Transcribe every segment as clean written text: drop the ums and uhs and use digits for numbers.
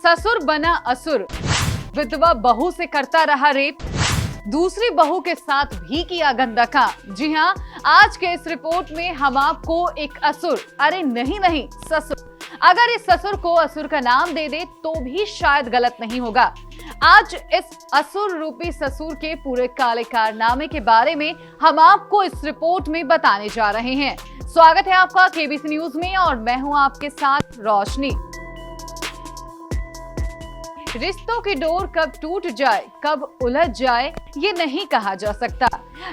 ससुर बना असुर, विधवा बहू से करता रहा रेप, दूसरी बहू के साथ भी किया गंदा काम। जी हाँ, आज के इस रिपोर्ट में हम आपको एक असुर, अरे नहीं ससुर, अगर इस ससुर को असुर का नाम दे दे तो भी शायद गलत नहीं होगा। आज इस असुर रूपी ससुर के पूरे काले कारनामे के बारे में हम आपको इस रिपोर्ट में बताने जा रहे हैं। स्वागत है आपका केबीसी न्यूज में और मैं हूं आपके साथ रोशनी। रिश्तों की डोर कब टूट जाए, कब उलझ जाए, ये नहीं कहा जा सकता।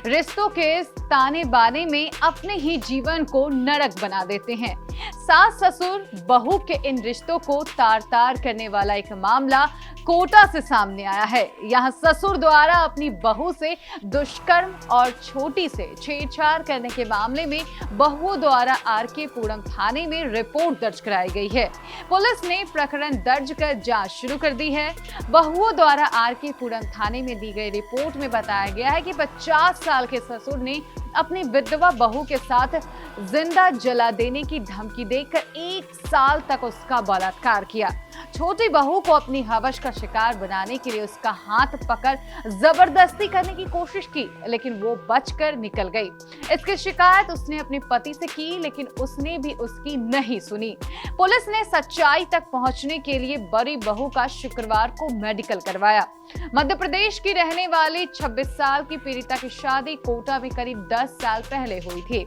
रिश्तों के इस ताने बाने में अपने ही जीवन को नरक बना देते हैं। सास ससुर बहू के इन रिश्तों को तार तार करने वाला एक मामला कोटा से सामने आया है। यहाँ ससुर द्वारा अपनी बहू से दुष्कर्म और छोटी से छेड़छाड़ करने के मामले में बहुओं द्वारा आरके पूरम थाने में रिपोर्ट दर्ज कराई गई है। पुलिस ने प्रकरण दर्ज कर जांच शुरू कर दी है। बहुओं द्वारा आरके पूरम थाने में दी गई रिपोर्ट में बताया गया है कि 50 साल के ससुर ने अपनी विधवा बहू के साथ जिंदा जला देने की धमकी देकर 1 साल तक उसका बलात्कार किया। छोटी बहू को अपनी हवस का शिकार बनाने के लिए उसका हाथ पकड़ जबरदस्ती करने की कोशिश की, लेकिन वो बचकर निकल गई। इसकी शिकायत उसने अपने पति से की, लेकिन उसने भी उसकी नहीं सुनी। पुलिस ने सच्चाई तक पहुंचने के लिए बड़ी बहू का शुक्रवार को मेडिकल करवाया। मध्य प्रदेश की रहने वाली 26 साल की पीड़िता की शादी कोटा में करीब 10 साल पहले हुई थी।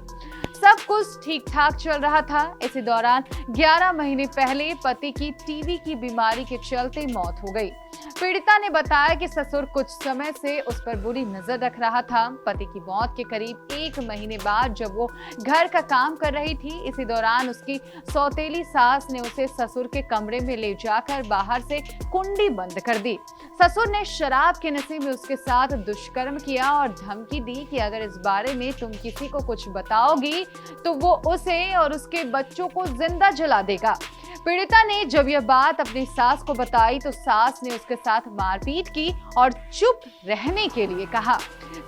सब कुछ ठीक ठाक चल रहा था। इसी दौरान 11 महीने पहले पति की टीबी की बीमारी के चलते मौत हो गई। पीड़िता ने बताया कि ससुर कुछ समय से उस पर बुरी नजर रख रहा था। पति की मौत के करीब 1 महीने बाद जब वो घर का काम कर रही थी, इसी दौरान उसकी सौतेली सास ने उसे ससुर के कमरे में ले जाकर बाहर से कुंडी बंद कर दी। ससुर ने शराब के नशे में उसके साथ दुष्कर्म किया और धमकी दी कि अगर इस बारे में तुम किसी को कुछ बताओगी तो वो उसे और उसके बच्चों को जिंदा जला देगा। पीड़िता ने जब यह बात अपनी सास को बताई तो सास ने उसके साथ मारपीट की और चुप रहने के लिए कहा।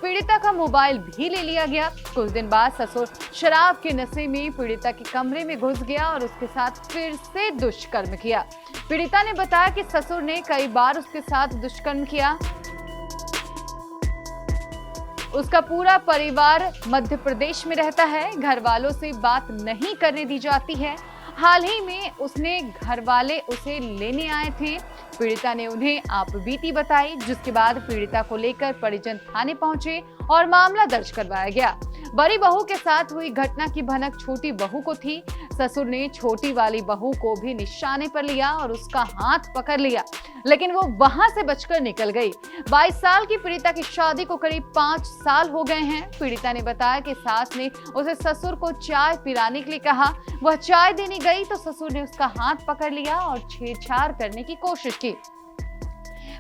पीड़िता का मोबाइल भी ले लिया गया। कुछ दिन बाद ससुर शराब के नशे में पीड़िता के कमरे में घुस गया और उसके साथ फिर से दुष्कर्म किया। पीड़िता ने बताया कि ससुर ने कई बार उसके साथ दुष्कर्म किया। उसका पूरा परिवार मध्य प्रदेश में रहता है। घर वालों से बात नहीं करने दी जाती है। हाल ही में उसने घर वाले उसे लेने आए थे। पीड़िता ने उन्हें आपबीती बताई, जिसके बाद पीड़िता को लेकर परिजन थाने पहुंचे और मामला दर्ज करवाया गया। बड़ी बहू के साथ हुई घटना की भनक छोटी बहू को थी। ससुर ने छोटी वाली बहू को भी निशाने पर लिया और उसका हाथ पकड़ लिया, लेकिन वो वहां से बचकर निकल गई। 22 साल की पीड़िता की शादी को करीब 5 साल हो गए हैं। पीड़िता ने बताया कि सास ने उसे ससुर को चाय पिलाने के लिए कहा। वह चाय देने गई तो ससुर ने उसका हाथ पकड़ लिया और छेड़छाड़ करने की कोशिश की।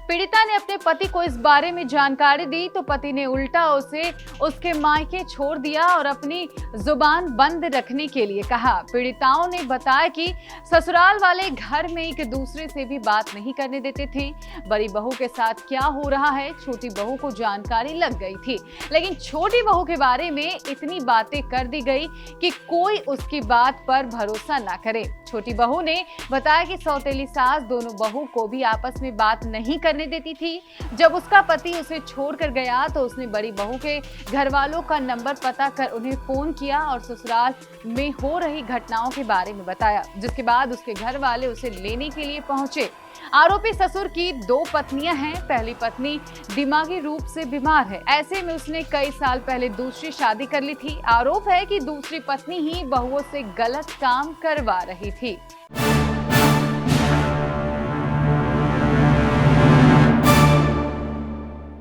पीड़िता ने अपने पति को इस बारे में जानकारी दी तो पति ने उल्टा उसे उसके मायके छोड़ दिया और अपनी जुबान बंद रखने के लिए कहा। पीड़िताओं ने बताया कि ससुराल वाले घर में एक दूसरे से भी बात नहीं करने देते थे। बड़ी बहू के साथ क्या हो रहा है छोटी बहू को जानकारी लग गई थी, लेकिन छोटी बहू के बारे में इतनी बातें कर दी गई कि कोई उसकी बात पर भरोसा ना करे। छोटी बहू ने बताया कि सौतेली सास दोनों बहू को भी आपस में बात नहीं करने देती थी। जब उसका पति उसे छोड़कर गया तो उसने बड़ी बहू के घर वालों का नंबर पता कर उन्हें फोन किया और ससुराल में हो रही घटनाओं के बारे में बताया, जिसके बाद उसके घर वाले उसे लेने के लिए पहुंचे। आरोपी ससुर की 2 पत्नियां हैं। पहली पत्नी दिमागी रूप से बीमार है। ऐसे में उसने कई साल पहले दूसरी शादी कर ली थी। आरोप है कि दूसरी पत्नी ही बहुओं से गलत काम करवा रही थी।